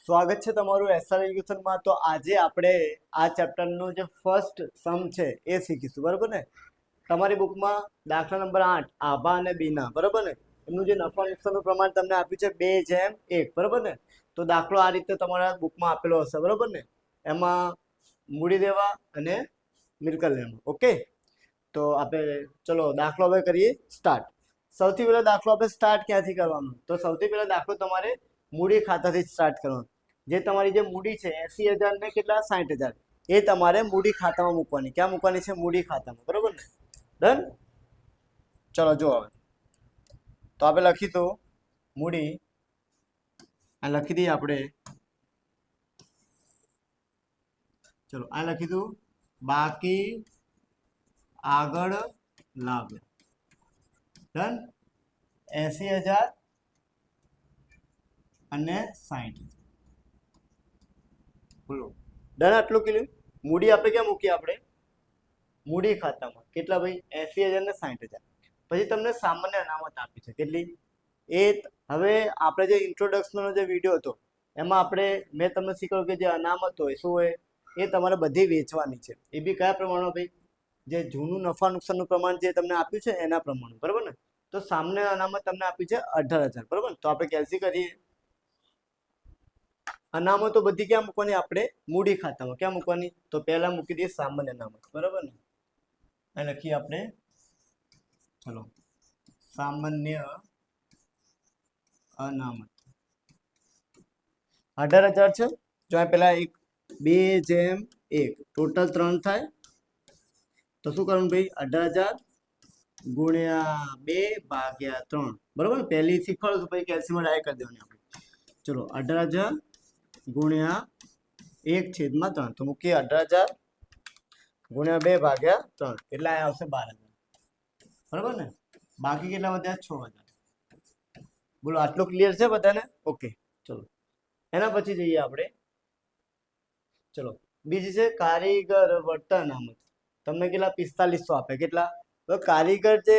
સ્વાગત છે તમારું એસઆર એજ્યુકેશનમાં। તો આજે આપણે આ ચેપ્ટરનો જે ફર્સ્ટ સમ છે એ શીખીશું, બરાબર ને। તમારી બુકમાં દાખલા નંબર 8 આભા અને બીના, બરાબર ને, એમનું જે નફા નુકસાનનું પ્રમાણ તમને આપ્યું છે 2:1, બરાબર ને। તો દાખલો આ રીતે તમારા બુકમાં આપેલો હશે, બરાબર ને। એમાં મૂડી દેવા અને મિલકત લેવા, ઓકે। તો આપણે ચલો દાખલો હવે કરીએ સ્ટાર્ટ। સૌથી પહેલા દાખલો આપણે સ્ટાર્ટ ક્યાંથી કરવાનો? તો સૌથી પહેલા દાખલો તમારે મૂડી ખાતાથી સ્ટાર્ટ કરવાનો। જે તમારી જે મૂડી છે 80,000 ને કેટલા 60,000, એ તમારે મૂડી ખાતામાં મૂકવાની। ક્યાં મૂકવાની છે? મૂડી ખાતામાં, બરોબર ને। ડન? ચલો જો હવે તો આપણે લખીશું મૂડી, આ લખી દઈએ આપણે, ચલો આ લખીશું બાકી આગળ લાભ, ડન। 80,000 અને 60,000, બોલો ડન। આટલું ક્લિયર? મૂડી આપણે ક્યાં મૂકીએ? આપણે મૂડી ખાતામાં। કેટલા ભાઈ? 80,000 ને 60,000। પછી તમને સામાન્ય અનામત આપી છે, કેટલી? એ હવે આપણે જે ઇન્ટ્રોડક્શનનો જે વિડીયો હતો એમાં મેં તમને શીખવ્યું કે જે અનામત હોય શું હોય, એ તમારે બધી વેચવાની છે। એ બી કયા પ્રમાણમાં ભાઈ? જે જૂનું નફા નુકસાનનું પ્રમાણ જે તમને આપ્યું છે એના પ્રમાણે, બરાબર ને। તો સામાન્ય અનામત તમને આપી છે 18,000, બરાબર ને। તો આપણે કેલ્સી કરીએ, અનામતો બધી ક્યાં મૂકવાની? આપણે મૂડી ખાતામાં। ક્યાં મૂકવાની? તો પહેલા મૂકી દઈએ સામાન્ય અનામત, બરાબર ને। આ લખીએ આપણે, ચલો સામાન્ય અનામત 18,000 છે। જો આ પેલા 2:1 ટોટલ 3 થાય તો શું કરવાનું ભાઈ? 18,000 ગુણ્યા 2/3, બરોબર ને। પહેલી શીખવાડું તો પછી કેલ્સીમાં ડાય કરી દેવાની આપણે। ચલો 18,000 ગુણ્યા 1/3, તો મૂકીએ 18,000 ગુણ્યા 2/3, એટલે આ આવશે 12,000, બરાબર ને। બાકી કેટલા વધ્યા? 6,000। બોલો આટલું ક્લિયર છે બધાને? ઓકે ચલો એના પછી જઈએ આપણે, ચલો બીજી છે કારીગર વળતર અનામત। તમને કેટલા? 4500 આપે। કેટલા? તો કારીગર જે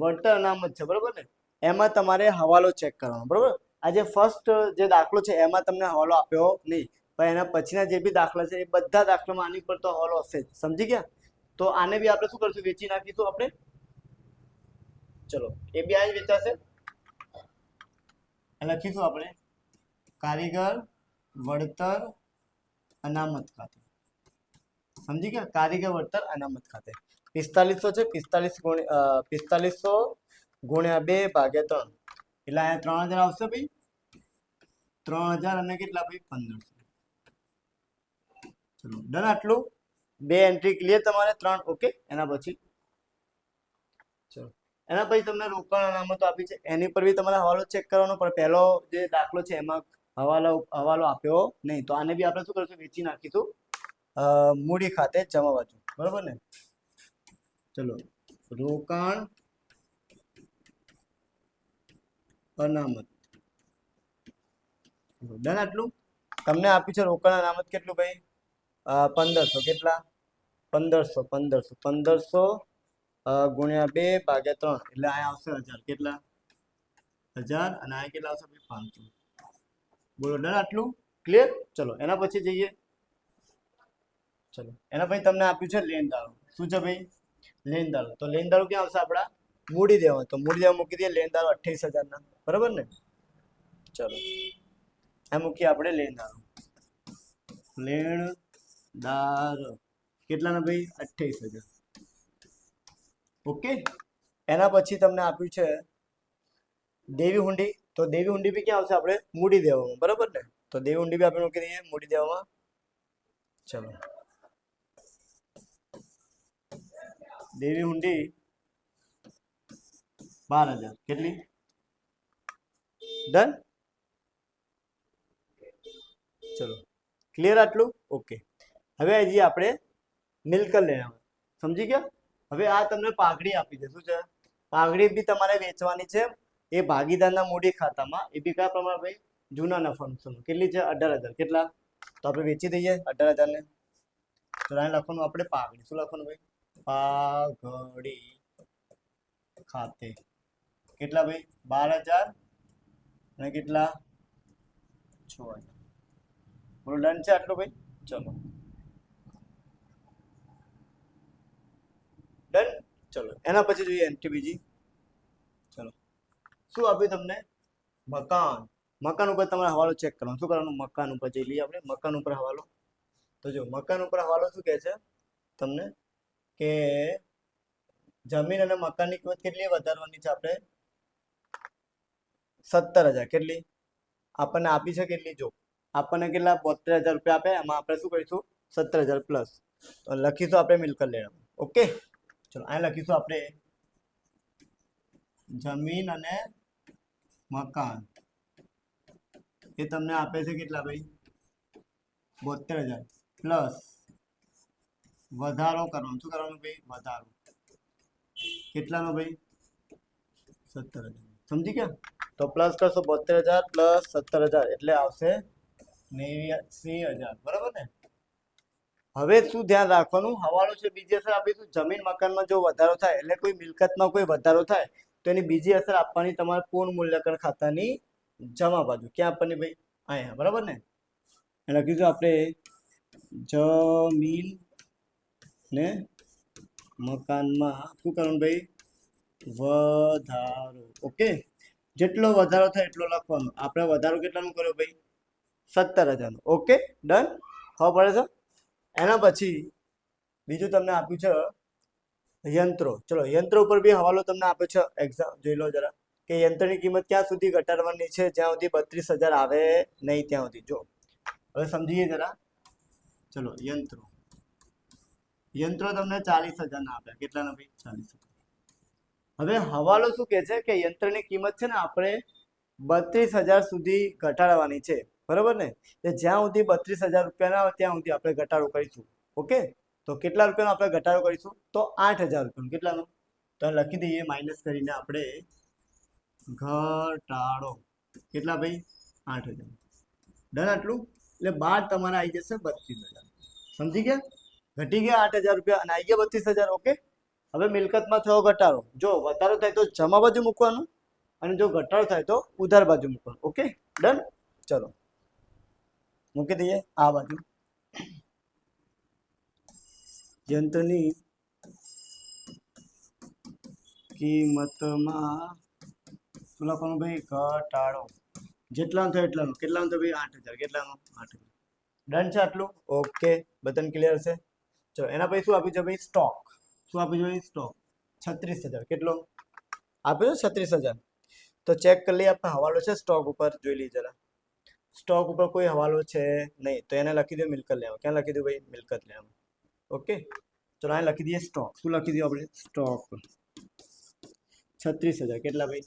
વળતર અનામત છે, બરોબર ને, એમાં તમારે હવાલો ચેક કરવાનો, બરોબર। આ જે ફર્સ્ટ જે દાખલો છે એમાં તમને હવાલો આપ્યો નહીં, પણ એના પછીના જે બી દાખલા છે એ બધા દાખલામાં આની પર તો હવાલો હશે જ, સમજી ગયા? તો આને બી આપણે શું કરશું? વેચી નાખીશું આપણે। ચલો એ બી આ વેચાશે, લખીશું આપણે કારીગર વળતર અનામત ખાતે, સમજી ગયા? કારીગર વળતર અનામત ખાતે 4500 છે। 4500 ગુણ્યા 2/3, એટલે અહીંયા 3,000 આવશે ભાઈ। 3,000 અને કેટલા ભાઈ? 1,500। ચલો ડન। આટલું બે એન્ટ્રી ક્લિયર તમારે 3, ઓકે। એના પછી ચલો એના પછી તમને રોકડ અનામતો આપી છે, એની પર બી તમારે હવાલો ચેક કરવાનો, પણ પહેલો જે દાખલો છે એમાં હવાલો આપ્યો નહીં, તો આને બી આપણે શું કરીશું? વેચી નાખીશું મૂડી ખાતે જમા બાજુ, બરોબર ને। ચલો રોકાણ અનામત, ડન। આટલું તમને આપ્યું છે રોકાણ અનામત કેટલું ભાઈ? 1,500। કેટલા? 1,500 ગુણ્યા 2/3, એટલે અહીંયા આવશે 1,000। કેટલા? 1,000 અને અહીંયા કેટલા આવશે ભાઈ? 500। બોલો ડન। આટલું ક્લિયર? ચલો એના પછી જઈએ, ચલો એના પછી તમને આપ્યું છે લેણદારો। શું છે ભાઈ? લેણદારો। તો લેણદારો ક્યાં આવશે? આપણા મૂડી દેવા, તો મૂડી દેવા મૂકી દઈએ લેણદારો 28,000 ના, બરાબર ને। ચલો આ મૂકીએ આપણે લેણદારો, લેણદાર કેટલાના ભાઈ? 28,000, ઓકે। એના પછી તમને આપ્યું છે દેવી હુંડી, તો દેવી હુંડી બી ક્યાં આવશે? આપણે મૂડી દેવામાં, બરાબર ને। તો દેવી હુંડી બી આપણે મૂકી દઈએ મૂડી દેવામાં। ચલો દેવી હુંડી 12,000, કેટલી? ડન। ચલો ક્લિયર? આટલું ઓકે। હવે હજી આપણે મિલકત લેવા, સમજી ગયા? હવે આ તમને પાઘડી આપી છે, શું છે? પાઘડી બી તમારે વેચવાની છે, એ ભાગીદારના મૂડી ખાતામાં। એ બી કયા પ્રમાણે ભાઈ? જૂના નફા નુકસાન। કેટલી છે? 18,000। કેટલા? તો આપણે વેચી દઈએ 18,000 ને। તો અહીં લખવાનું આપણે પાઘડી, શું લખવાનું ભાઈ? પાઘડી ખાતે કેટલા ભાઈ? 12,000 અને કેટલા? 6,000, બોલો ડન છે આટલું ભાઈ? ચલો ડન. ચલો એના પછી જોઈએ એન્ટ્રી બીજી. ચલો શું આપ્યું તમને? મકાન. મકાન ઉપર તમારે હવાલો ચેક કરવાનો. શું કરવાનું? મકાન ઉપર જઈ લઈએ આપણે. મકાન ઉપર હવાલો. તો જો મકાન ઉપર હવાલો શું કહે છે તમને કે જમીન અને મકાનની કિંમત કેટલી વધારવાની છે આપણે? 17,000. કેટલી આપણને આપી છે? કેટલી? જો આપણને કેટલા 72,000 રૂપિયા આપે, એમાં આપણે શું કરીશું? 17,000 પ્લસ. તો લખીશું આપણે મિલકત લેવા. ઓકે ચલો અહીં લખીશું આપણે જમીન અને મકાન એ તમને આપે છે કેટલા ભાઈ? 72,000 પ્લસ વધારો કરવાનો. શું કરવાનું ભાઈ? વધારો. કેટલાનો ભાઈ? 17,000. સમજી ગયા? તો પ્લસ કરશો 72,000 પ્લસ 17,000 એટલે આવશે 89,000. બરાબર ને? હવે શું ધ્યાન રાખવાનું? હવાલો છે બીજી અસર આપીશું. જમીન મકાનમાં જો વધારો થાય એટલે કોઈ મિલકતમાં કોઈ વધારો થાય તો એની બીજી અસર આપવાની તમારે પૂર્ણ મૂલ્યાંકન ખાતાની જમા બાજુ. ક્યાં આપવાની ભાઈ? અહીંયા. બરાબર ને? લખીશું આપણે જમીન ને મકાનમાં શું કરવાનું ભાઈ? વધારો. ઓકે જેટલો વધારો થાય એટલો લખવાનો. આપણે વધારો કેટલાનો કર્યો ભાઈ? 17,000. Okay done. ખબર પડે છે? એના પછી બીજું તમને આપ્યું છે યંત્રો. ચલો યંત્રો ઉપર બી હવાલો તમને આપ્યો છે. એક્ઝામ જોઈ લો જરા કે યંત્રની કિંમત ક્યાં સુધી ઘટાડવાની છે? જ્યાં સુધી 32,000 આવે નહીં ત્યાં સુધી. જો હવે સમજીએ જરા. ચલો યંત્રો તમને 40,000 ના આપ્યા. કેટલાના ભાઈ? 40,000. હવે હવાલો શું કે છે કે યંત્રની કિંમત છે ને આપણે 32,000 સુધી ઘટાડવાની છે. બરાબર ને? જ્યાં સુધી 32,000 રૂપિયા ના આવે ત્યાં સુધી આપણે ઘટાડો કરીશું. ઓકે તો કેટલા રૂપિયાનો આપણે ઘટાડો કરીશું? તો 8,000 રૂપિયાનો. કેટલાનો? તો લખી દઈએ માઇનસ કરીને આપણે ઘટાડો. કેટલા ભાઈ? 8,000. ડન આટલું? એટલે બાર તમારે આવી જશે 32,000. સમજી ગયા? ઘટી ગયા 8,000 રૂપિયા અને આવી ગયા 32,000. ઓકે હવે મિલકતમાં થયો ઘટાડો. જો વધારો થાય તો જમા બાજુ મૂકવાનું અને જો ઘટાડો થાય તો ઉધાર બાજુ મૂકવાનું. Okay done. ચલો મૂકી દઈએ આ બાજુ. યંત્રની કિંમતમાં શું લખવાનું ભાઈ? ઘટાડો. જેટલાનો થાય એટલાનો. કેટલાનો થાય ભાઈ? 8,000. કેટલાનો? 8,000. ડન છે આટલું? ઓકે બધાને ક્લિયર છે? ચલો એના પછી શું આપ્યું છે ભાઈ? સ્ટોક. શું આપ્યું છે ભાઈ? સ્ટોક 36,000. કેટલો આપ્યો? 36,000. તો ચેક કરી લઈએ આપણે હવાલો છે સ્ટોક ઉપર. જોઈ લઈએ જરા. સ્ટોક ઉપર કોઈ હવાલો છે નહીં તો એને લખી દો મિલકત લેવા. ક્યાં લખી દો ભાઈ? મિલકત લેવા. ઓકે ચલો અહીં લખી દઈએ સ્ટોક. શું લખી દઈએ આપણે? સ્ટોક 36,000. કેટલા ભાઈ?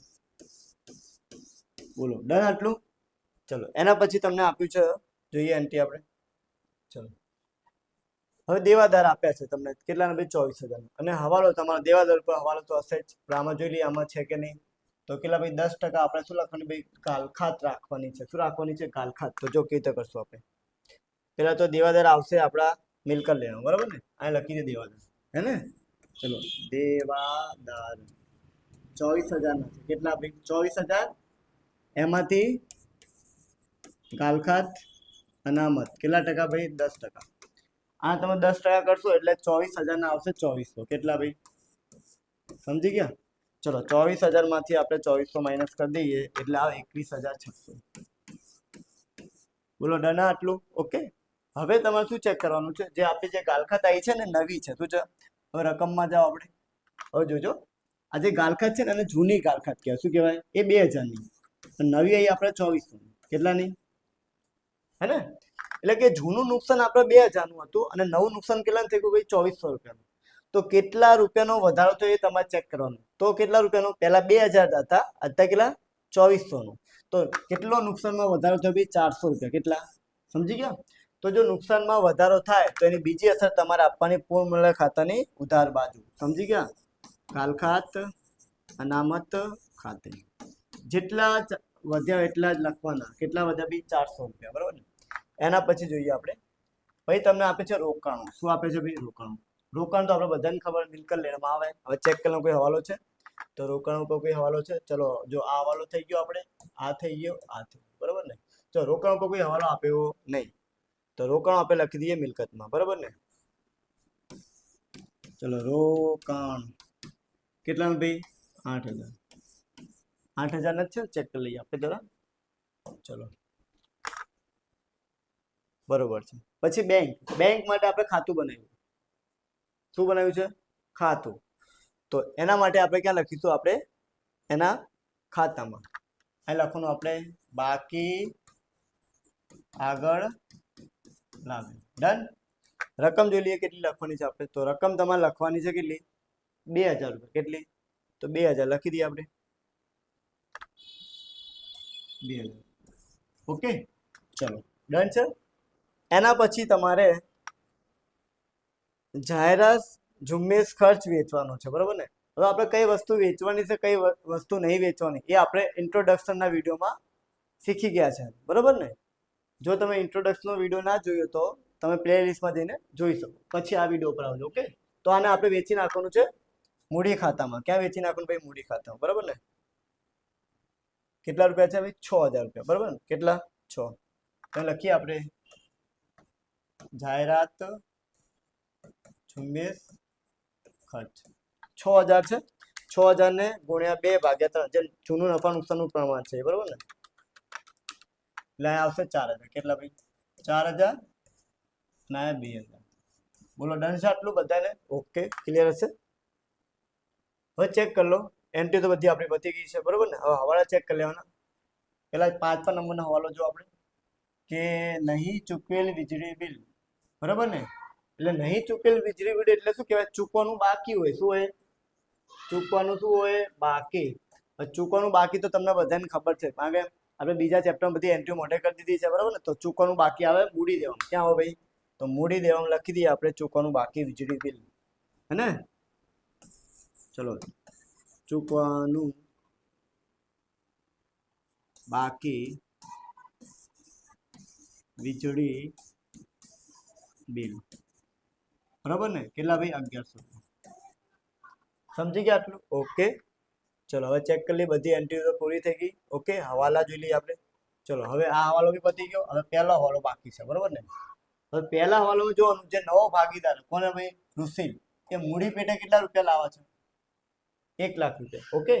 બોલો ડન આટલું? ચલો એના પછી તમને આપ્યું છે જોઈએ એન્ટ્રી આપણે. ચલો હવે દેવાદાર આપ્યા છે તમને કેટલાના ભાઈ? 24,000. અને હવાલો તમારો દેવાદાર ઉપર હવાલો તો હશે જ. આમાં જોઈ લઈએ આમાં છે કે નહીં. તો કેટલા ભાઈ? 10% આપણે શું લખવાની ભાઈ? ગાલખાત રાખવાની છે. શું રાખવાની છે? ગાલખાત. તો જો કેવી રીતે કરશું આપણે? પેલા તો દેવાદાર આવશે આપણા મિલકત લેવા. બરાબર ને? અહીં લખી દે દેવાદાર. હે ને? ચલો દેવાદાર 24,000 ના છે. કેટલા ભાઈ? 24,000. એમાંથી ગાલખાત અનામત કેટલા ટકા ભાઈ? 10%. આ તમે 10% કરશો એટલે 24,000 ના આવશે 2400. કેટલા ભાઈ? સમજી ગયા? ચલો 24,000 માંથી આપણે 2400 માઇનસ કરી દઈએ એટલે આવે 21,600. બોલો ડન આટલું? ઓકે હવે તમારે શું ચેક કરવાનું છે? જે આપણી જે ગાલખાત આવી છે ને નવી છે. શું છે? હવે રકમમાં જાઓ આપણે. હવે જોજો આ જે ગાલખાત છે ને એને જૂની ગાલખાત કહેવાય. શું કહેવાય? એ 2,000ની. નવી આવી આપણે 2400. કેટલાની? હે ને? એટલે કે જૂનું નુકસાન આપણે 2,000 નું હતું અને નવું નુકસાન કેટલા થઈ ગયું ભાઈ? 2400 રૂપિયાનું. તો કેટલા રૂપિયાનો વધારો થયો એ તમારે ચેક કરવાનું. તો કેટલા રૂપિયાનો? પહેલા 2,000 હતા, અત્યારે કેટલા? 2400 નું. તો કેટલો નુકસાનમાં વધારો થયો ભાઈ? 400 રૂપિયા. કેટલા? સમજી ગયા? તો જો નુકસાનમાં વધારો થાય તો એની બીજી અસર તમારે આપવાની પૂર્ણ મૂલ્ય ખાતાની ઉધાર બાજુ. સમજી ગયા? ગાલખાત અનામત ખાતે જેટલા વધ્યા એટલા જ લખવાના. કેટલા વધ્યા ભાઈ? 400 રૂપિયા. બરાબર ને? એના પછી જોઈએ આપણે ભાઈ તમને આપે છે રોકાણો. શું આપે છે ભાઈ? રોકાણો. રોકાણ તો આપણે બધાને ખબર મિલકત લેવામાં આવે. હવે ચેક કરવાનો કોઈ હવાલો છે? તો રોકાણ ઉપર કોઈ હવાલો છે? ચલો જો આ હવાલો થઈ ગયો આપણે, આ થઈ ગયો, આ થઈ ગયો. બરાબર ને? ચલો રોકાણ ઉપર કોઈ હવાલો આપ્યો નહીં. તો રોકાણ આપણે લખી દઈએ મિલકતમાં, બરાબર ને? ચલો રોકાણ કેટલાનું ભાઈ? 8,000. 8,000 નથી છે, ચેક કરી લઈએ આપણે જરા. ચલો બરોબર છે. પછી બેંક માટે આપણે ખાતું બનાવ્યું. શું બનાવ્યું છે? ખાતું. તો એના માટે આપણે ક્યાં લખીશું? આપણે એના ખાતામાં અહીં લખવાનું આપણે બાકી આગળ લાવે. ડન. રકમ જોઈ લઈએ કેટલી લખવાની છે આપણે. તો રકમ તમારે લખવાની છે કેટલી? 2,000 રૂપિયા. કેટલી? તો 2,000 લખી દઈએ આપણે. 2,000. ઓકે, ચલો ડન છે. એના પછી તમારે જાહેરાત ઝુંબેશ ખર્ચ વેચવાનો છે, બરોબર ને? હવે આપણે કઈ વસ્તુ વેચવાની છે, કઈ વસ્તુ નહીં વેચવાની, એ આપણે ઇન્ટ્રોડક્શનના વિડીયોમાં શીખી ગયા છે, બરોબર ને? જો તમે ઇન્ટ્રોડક્શનનો વિડીયો ના જોયો તો તમે પ્લેલિસ્ટમાં જઈને જોઈ શકો, પછી આ વિડીયો પર આવજો. ઓકે, તો આને આપણે વેચી નાખવાનું છે મૂડી ખાતામાં. ક્યાં વેચી નાખવાનું ભાઈ? મૂડી ખાતામાં, બરોબર ને? કેટલા રૂપિયા છે ભાઈ? 6,000 રૂપિયા, બરોબર ને? કેટલા? 6. તો લખીએ આપણે જાહેરાત ઝુંબેશ ખર્ચ 6,000 છે. 6,000 ને ગુણ્યા 2/3 જે જૂનું નફા નુકસાનનું પ્રમાણ છે, બરોબર ને? એટલે આવશે 4,000. કેટલા ભાઈ? 4,000 ના 2,000. બોલો ડન છે આટલું બધાને? ઓકે, ક્લિયર હશે? હવે ચેક કરી લો. એન્ટ્રી તો બધી આપણી પતી ગઈ છે, બરોબર ને? હવે હવાલા ચેક કરી લેવાના. પેલા 5 નંબરનો હવાલો જો આપણે કે નહીં ચૂકવેલ વીજળી બિલ, બરોબર ને? એટલે નહીં ચૂકવેલ વીજળી બિલ એટલે શું કહેવાય? ચૂકવાનું બાકી હોય. શું હોય? ચૂકવાનું શું હોય? બાકી. ચૂકવાનું બાકી તો તમને બધાને ખબર છે, કારણ કે આપણે બીજા ચેપ્ટરમાં બધી એન્ટ્રી મોઢે કરી દીધી છે, બરોબર ને? તો ચૂકવાનું બાકી આવે મૂડી દેવામાં. ક્યાં આવે ભાઈ? તો મૂડી દેવામાં લખી દઈએ આપણે ચૂકવાનું બાકી વીજળી બિલ, હે ને? ચલો ચૂકવાનું બાકી વીજળી બિલ, બરાબર ને? કેટલા ભાઈ? 1,100. સમજી ગયા આટલું? ઓકે, ચલો હવે ચેક કરી લઈએ. બધી એન્ટ્રી તો પૂરી થઈ ગઈ. ઓકે, હવાલા જોઈ લઈએ આપણે. ચલો હવે આ હવાલો બી પતી ગયો. હવે પહેલો હવાલો બાકી છે, બરોબર ને? હવે પહેલા હવાલામાં જોવાનું જે નવો ભાગીદાર કોને ભાઈ? રુશીલ. એ મૂડી પેટે કેટલા રૂપિયા લાવે છે? 1 લાખ રૂપિયા. ઓકે,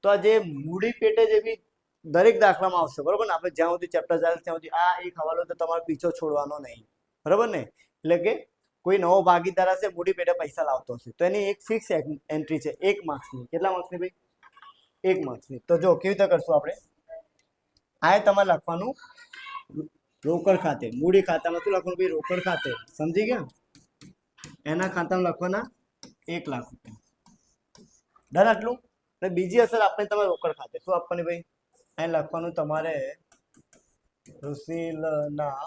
તો આ જે મૂડી પેટે જે બી દરેક દાખલામાં આવશે, બરોબર ને? આપણે જ્યાં સુધી ચેપ્ટર ચાલે ત્યાં સુધી આ એક હવાલો તો તમારો પીછો છોડવાનો નહીં, બરોબર ને? એટલે કે કોઈ નવો ભાગીદાર હશે મૂડી પેટે પૈસા લાવતો હશે તો એની એક ફિક્સ એન્ટ્રી છે 1 માર્ક્સની. કેટલા માર્ક્સની ભાઈ? 1 માર્ક્સની. તો જો કેવી રીતે કરશું આપણે? આ તમારે લખવાનું રોકડ ખાતે. મૂડી ખાતામાં શું લખવાનું ભાઈ? રોકડ ખાતે. સમજી ગયા? એના ખાતામાં લખવાના 1 લાખ રૂપિયા. ડન આટલું? અને બીજી અસર આપણે તમારે રોકડ ખાતે શું આપવાની ભાઈ? અહીં લખવાનું તમારે રુશીલના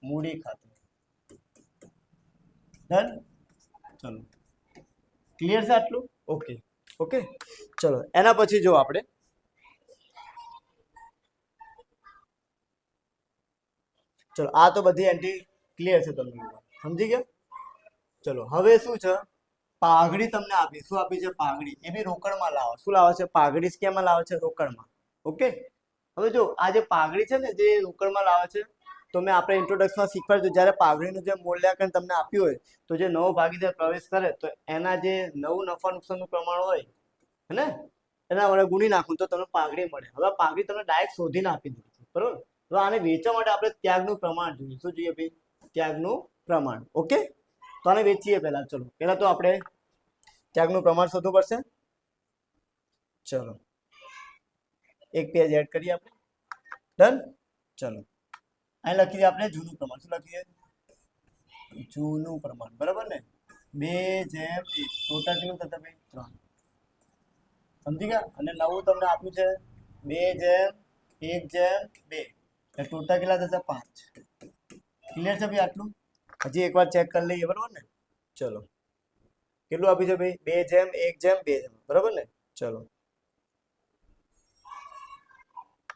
મૂડી ખાતે. ડન? ચલો ક્લિયર છે આટલું? ઓકે ઓકે, ચલો એના પછી જો આપણે ચલો આ તો બધી એન્ટ્રી ક્લિયર છે, તમને સમજી ગયા? ચલો હવે શું છે? પાઘડી તમને આપી. શું આપી છે? પાઘડી. એ બી રોકડમાં લાવે. શું લાવે છે? પાઘડી કેમાં લાવે છે? રોકડમાં. ઓકે, હવે જો આ જે પાઘડી છે ને જે રોકડમાં લાવે છે, તો મેં આપણે ઇન્ટ્રોડક્શનમાં શીખવાડ્યું જ્યારે પાઘડીનું જે મૂલ્યાંકન તમને આપ્યું હોય તો જે નવો ભાગીદાર પ્રવેશ કરે તો એના જે નવું નફા નુકસાનનું પ્રમાણ હોય હે ને એના વડે ગુણી નાખું તો તમને પાઘડી મળે. હવે પાઘડી તમને ડાયરેક્ટ શોધીને આપી દીધી છે, બરોબર? તો આને વેચવા માટે આપણે ત્યાગનું પ્રમાણ જોઈએ. શું જોઈએ ભાઈ? ત્યાગનું પ્રમાણ. ઓકે, તો આને વેચીએ પહેલા. ચલો પહેલા તો આપણે ત્યાગનું પ્રમાણ શોધવું પડશે. ચલો એક પેજ એડ કરીએ આપણે. ડન? ચલો અહીં લખી દઈએ આપણે જૂનું પ્રમાણ. શું લખીએ? જૂનું પ્રમાણ, બરાબર ને? 2/1. ટોટલ કેટલું થશે ભાઈ? 3. સમજી ગયા? અને નવું તમને આપ્યું છે 2/1/2. ટોટલ કેટલા થશે? 5. ક્લિયર છે ભાઈ આટલું? હજી એકવાર ચેક કરી લઈએ, બરાબર ને? ચલો કેટલું આપ્યું છે ભાઈ? 2/1/2, બરાબર ને? ચલો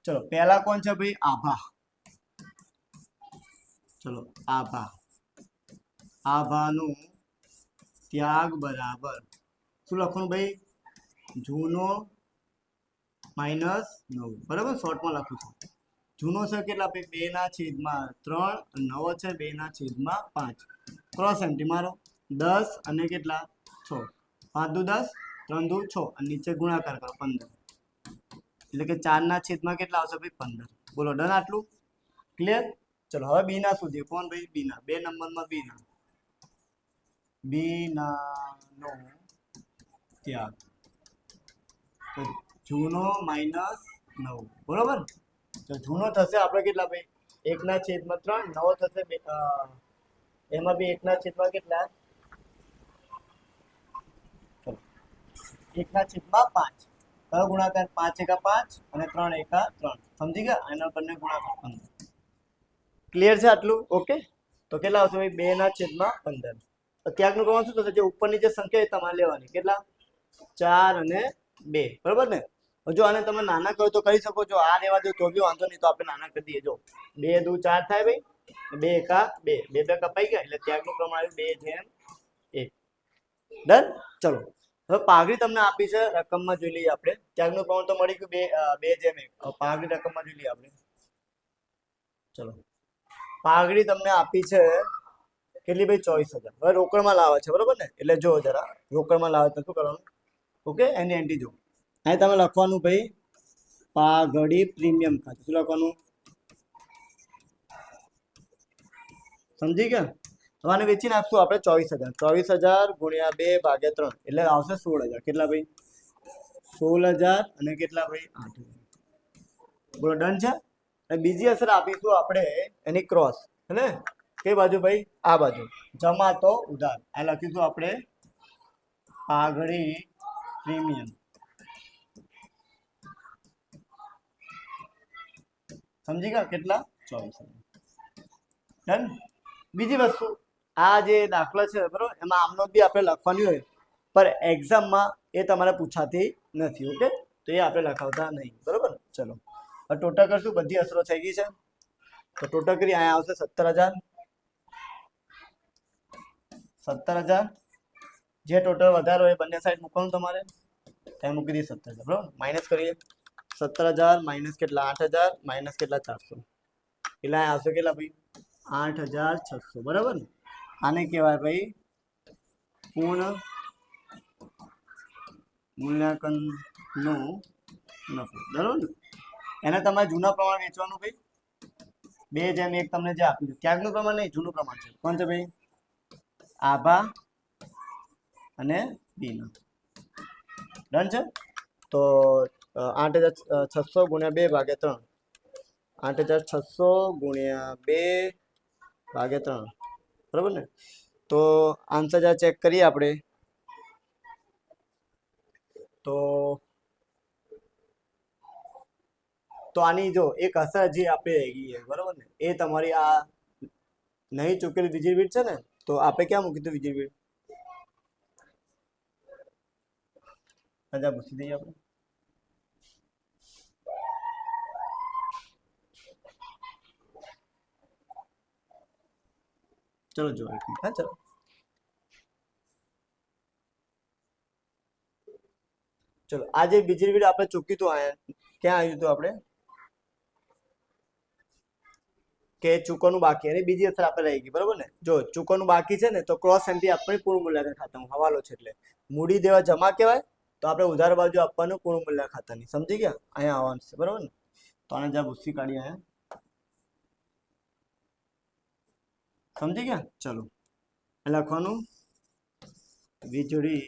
ચલો પહેલા કોણ છે ભાઈ? આભા. ચલો આભા. આભાનું ત્યાગ બરાબર શું લખવાનું ભાઈ? જૂનો -9. બરાબર, શોર્ટમાં લખું છું. જૂનો છે કેટલા ભાઈ 2/3 અને નવો છે 2/5 ક્રોસ એન્ટ્રી મારો 10 અને કેટલા 6 5 દુ 10 3 દુ 6 અને નીચે ગુણાકાર કરો 15 એટલે કે 4/માં કેટલા આવશે ભાઈ 15 બોલો ડન આટલું ક્લિયર ચલો હવે બી ના સુધી કોણ ભાઈ બી ના 2 નંબરમાં બી ના નો ત્યાગ તો જૂનો -9 બરોબર તો જૂનો થશે આપણે કેટલા ભાઈ 1/3 નવો થશે એમાં બી 1/5 કેટલા 1/5 કયો ગુણાકાર 5 એકા 5 અને 3 એકા 3 સમજી ગયા એનો બંને ગુણાકાર 15 ક્લિયર છે આટલું ઓકે તો કેટલા આવશે ભાઈ 2/15 તો ત્યાગનું પ્રમાણ શું થશે જે ઉપરની જે સંખ્યા એ તમારે લેવાની કેટલા 4 અને 2 બરોબર ને જો આને તમે નાના કરો તો કરી શકો છો આ લેવા દો તો બી વાંધો નહીં તો આપણે નાના કરી દઈએ જો 2 દુ 4 થાય ભાઈ 2 એકા 2 2 કપાઈ ગયા એટલે ત્યાગનું પ્રમાણ 2/1 ડન ચલો હવે પાઘડી તમને આપી છે રકમમાં જોઈ લઈએ આપણે ત્યાગનું પ્રમાણ તો મળી ગયું 2/1 હવે પાઘડી રકમમાં જોઈ લઈએ આપણે ચલો પાઘડી તમને આપી છે કેટલી ભાઈ 24,000 હવે રોકડમાં લાવે છે બરોબર ને એટલે જો જરા રોકડમાં લાવે તો શું કરવાનું ઓકે એની એન્ટ્રી જો અહીં તમે લખવાનું ભાઈ પાઘડી પ્રીમિયમ ખાતું શું લખવાનું સમજી ગયા હવે આને વેચી નાખશું આપણે 24,000 ગુણ્યા 2/3 એટલે આવશે 16,000 કેટલા ભાઈ 16,000 અને કેટલા ભાઈ 8,000 બોલો ડન છે અને બીજી અસર આપીશું આપણે એની ક્રોસ હે કઈ બાજુ ભાઈ આ બાજુ જમા તો ઉધાર આ લખીશું આપણે પાઘડી પ્રીમિયમ સમજી ગયા કેટલા 24,000 ડન બીજી વસ્તુ આ જે દાખલા છે બરોબર એમાં આમનો બી આપણે લખવાની હોય પર એક્ઝામમાં એ તમારે પૂછાતી નથી ઓકે તો એ આપણે લખાવતા નહીં બરોબર ચલો હવે ટોટલ કરશું બધી અસરો થઈ ગઈ છે તો ટોટલ કરી અહીંયા આવશે 17,000 જે ટોટલ વધારે હોય બંને સાઈડ મૂકવાનું તમારે ત્યાં મૂકી દઈએ 17,000 બરોબર માઇનસ કરીએ 17,000 માઇનસ કેટલા 8,000 માઇનસ કેટલા 400 એટલે અહીંયા આવશે કેટલા ભાઈ 8,600 બરાબર ને આને કહેવાય ભાઈ પૂર્ણ મૂલ્યાંકનનો નફો બરાબર ને એને તમારે જૂના પ્રમાણ વેચવાનું ભાઈ 2/1 તમને જે આપ્યું ત્યાગનું પ્રમાણ નહીં જૂનું પ્રમાણ છે કોણ છે ભાઈ આભા અને બીના ડન છે તો 8,600 ગુણ્યા 2/3 8,600 ગુણ્યા 2/3 બરાબર ને તો આન્સર ચેક કરીએ આપણે તો આની જો એક અસર જે આપણે રહી ગઈ છે બરાબર ને એ તમારી આ નહીં ચૂકેલી વીજળી બિલ છે ને તો આપણે ક્યાં મૂકી હતું વીજળી બિલ રજા પૂછી દઈએ આપણે ચલો જો હા ચલો ચલો આ જે વીજળી બિલ આપણે ચૂક્યું હતું ક્યાં આવ્યું હતું આપણે કે ચૂકવવાનું બાકી અને બીજી અસર આપણે રહી ગઈ બરોબર ને જો ચૂકવવાનું બાકી છે ને તો ક્રોસ એન્ટ્રી આપણી પૂર્ણ મૂલ્યાંકન ખાતામાં હવાલો છે એટલે મૂડી દેવા જમા કહેવાય તો આપણે ઉધાર બાજુ આપવાનું પૂર્ણ મૂલ્યાંકન ખાતાની સમજી ગયા અહીંયા આવવાનું છે બરોબર ને તો આને જ્યાં ભૂસી કાઢીએ અહીંયા સમજી ગયા ચલો લખવાનું વીજળી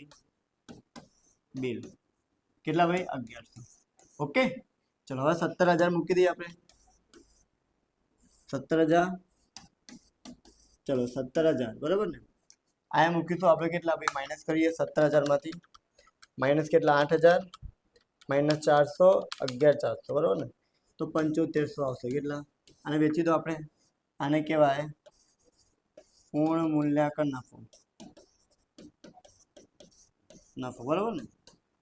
બિલ કેટલા ભાઈ 1100 ઓકે ચલો હવે 17,000 મૂકી દઈએ આપણે 17,000 ચલો 17,000 બરાબર ને આયા મૂકીશું આપણે કેટલા ભાઈ માઇનસ કરીએ 17,000 માંથી માઇનસ કેટલા 8,000 માઇનસ 400 11,400 બરાબર ને તો 7500 આવશે કેટલા આને વેચી દો આપણે આને કહેવાય પૂર્ણ મૂલ્યાંકન નફો બરાબર ને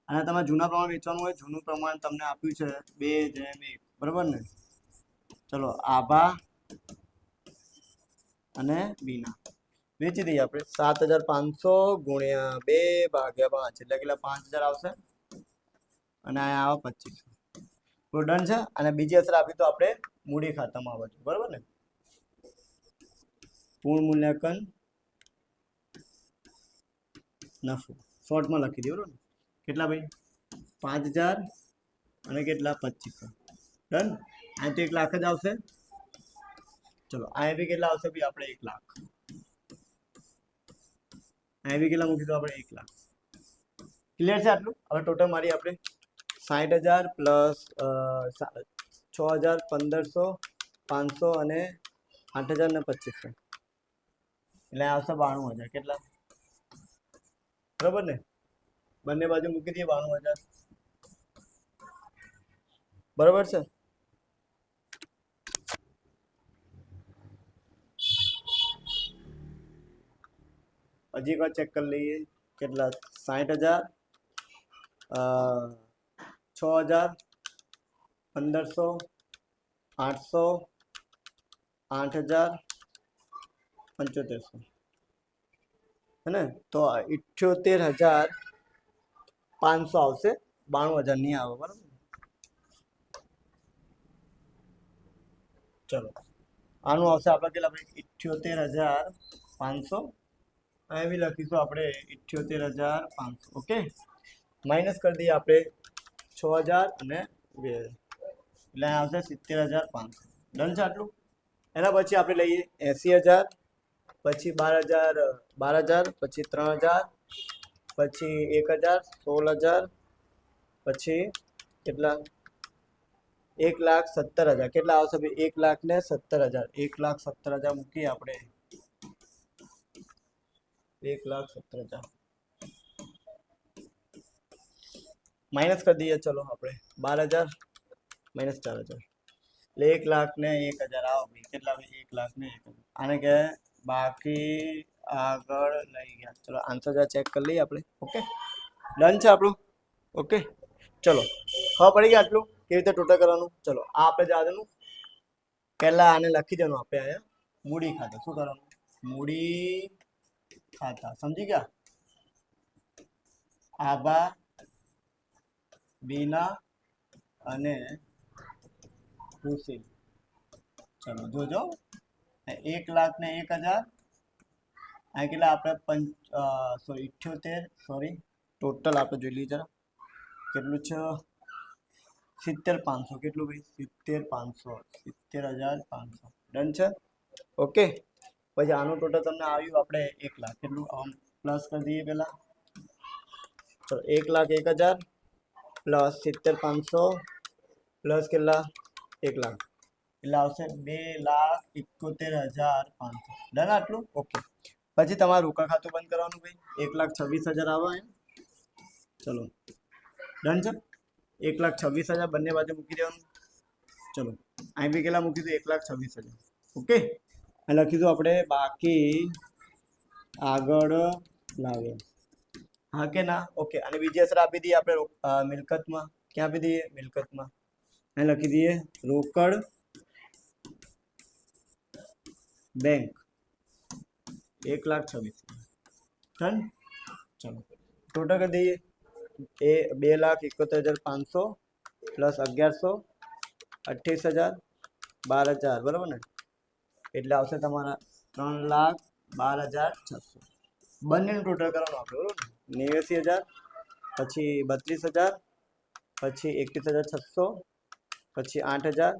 અને તમારે જૂના પ્રમાણ વેચવાનું હોય જૂનું પ્રમાણ તમને આપ્યું છે 2/1 બરાબર ને ચલો આભા અને બીના વેચી દઈએ આપણે 7,500 ગુણ્યા 2/5 એટલે કેટલા 5,000 આવશે અને અહીંયા આવે 2500 ડન છે. અને બીજી અસર આપી તો આપણે મૂડી ખાતામાં આવે છે, બરાબર ને. પૂર્ણ મૂલ્યાંકન નફો શોર્ટમાં લખી દે, બરાબર ને. કેટલા ભાઈ? 5000 અને કેટલા? 2500. ડન. અહીં તો 1 લાખ જ આવશે. ચલો અહીં બી કેટલા આવશે ભાઈ? આપણે 1 લાખ. અહીં બી કેટલા મૂકીશું આપણે? 1 લાખ. ક્લિયર છે આટલું? હવે ટોટલ મારી આપણે 60,000 પ્લસ 6,000, 1,500, 500 અને 8,000 ને 2500 એટલે આવશે 92,000. કેટલા? બરાબર ને. બંને બાજુ મૂકી દઈએ 92,000. બરાબર છે. હજી એકવાર ચેક કરી લઈએ. કેટલા? 60,000, 6,000, 1,500, 800, 8,000, 7500 है ना. तो 78,500 આવશે. 92,000 નહીં આવે, બરાબર. ચલો આનું આવશે આપણે કેટલા ભાઈ? 78,500. અહીં બી લખીશું આપણે 78,500. ઓકે. માઇનસ કરી દઈએ આપણે 6,000 અને 2 એટલે આવશે 70,500. ડન છે આટલું. એના પછી આપણે લઈએ 80,000, પછી 12,000, પછી 3,000, પછી 1,000, 16,000, પછી કેટલા? 1,70,000. કેટલા આવશે ભાઈ? 1,70,000. 1,70,000 મૂકીએ આપણે. 1,70,000 માઇનસ કરી દઈએ. ચલો આપણે 12,000 માઇનસ 4,000 એટલે 1,01,000 આવો ભાઈ. કેટલા ભાઈ? 1,01,000. આને કે બાકી આગળ લઈ ગયા. ચલો આન્સર ચેક કરી લઈએ આપણે. ઓકે. ડન છે આપણું. ઓકે. ચલો ખબર પડી ગઈ આટલું કેવી રીતે ટોટલ કરવાનું. ચલો આ આપણે જવાનું પહેલા આને લખી દેવાનું આપણે અહીંયા મૂડી ખાતા. શું કરવાનું? મૂડી ખાતા. સમજી ગયા? આભા, બીના અને સુશીલ. ચલો જોજો 1,01,000. આ કેટલા આપણે 78 ટોટલ આપણે જોઈ લઈએ જરા કેટલું છે. 70,500. કેટલું ભાઈ? 70,500. 70,500. ડન છે. ઓકે. પછી આનું ટોટલ તમને આવ્યું આપણે 1 લાખ. કેટલું? પ્લસ કરી દઈએ પહેલા. ચલો 1,01,000 પ્લસ 70,500 પ્લસ કેટલા? 1 લાખ એટલે આવશે 2,71,500. ડન આટલું. ઓકે. પછી તમારે રોકા ખાતું બંધ કરવાનું ભાઈ. 1,26,000 આવે. ચલો ડન છે. 1,26,000 બંને બાજુ મૂકી દેવાનું. ચલો અહીં બી કેટલા મૂકીશું? 1,26,000. ઓકે. અને લખીશું આપણે બાકી આગળ લાવે. હા કે ના? ઓકે. અને બીજી અસર આપી દઈએ આપણે મિલકતમાં. ક્યાં આપી દઈએ? મિલકતમાં. અહીં લખી દઈએ રોકડ બેંક 1,26,000. ડન. ચલો ટોટલ કરી દઈએ. એ 2,71,500 પ્લસ 1,100, 28,000, 12,000. બરાબર ને. એટલે આવશે તમારા 3,12,600. બંનેનું ટોટલ કરવાનું આપણે. બરાબર ને. 89,000 પછી 32,000 પછી 31,600 પછી 8,000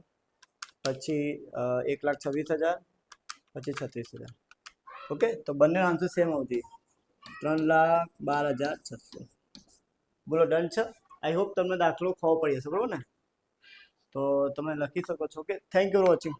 પછી 1,26,000 પછી 36,000. ઓકે. તો બંનેનો આન્સર સેમ આવશે 3,12,600. બોલો ડન છે. આઈ હોપ તમને દાખલો ખબર પડી હશે. બરાબર ને. તો તમે લખી શકો છો. Okay. Thank you for watching.